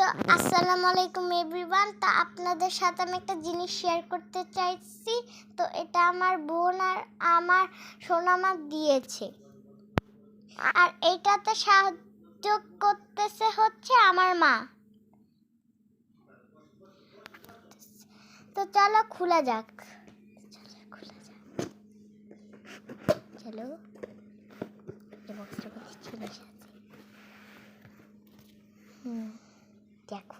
তো আসসালামু আলাইকুম এভরিওয়ান। তো আপনাদের সাথে আমি একটা জিনিস শেয়ার করতে চাইছি। তো এটা আমার বোন আর আমার সোনামা দিয়েছে, আর এইটাতে সাহায্য করতেছে হচ্ছে আমার মা। তো চলো খোলা যাক। চলো দেখো,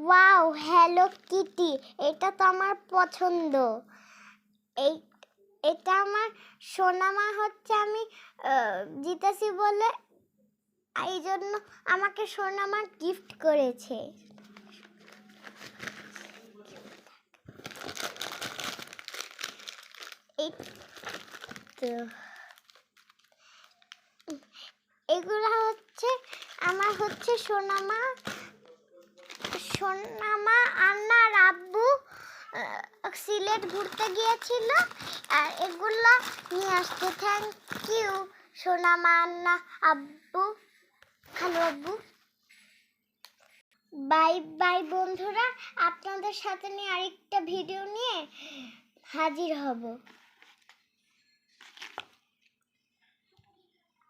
ওয়াও, হ্যালো কিটি, এটা তো আমার পছন্দ। এটা আমার সোনামা হচ্ছে আমি জিতেছি বলে এই জন্য আমাকে সোনামা গিফট করেছে। এগুলো হচ্ছে আমার হচ্ছে সোনামা আন্নার আব্বু সিলেট ঘুরতে গিয়েছিল, আর এগুলা নিয়ে আসতে। থ্যাংক ইউ সোনামা, আন্না, আব্বু, খালু আব্বু। বাই বাই বন্ধুরা, আপনাদের সাথে নিয়ে আরেকটা ভিডিও নিয়ে হাজির হব।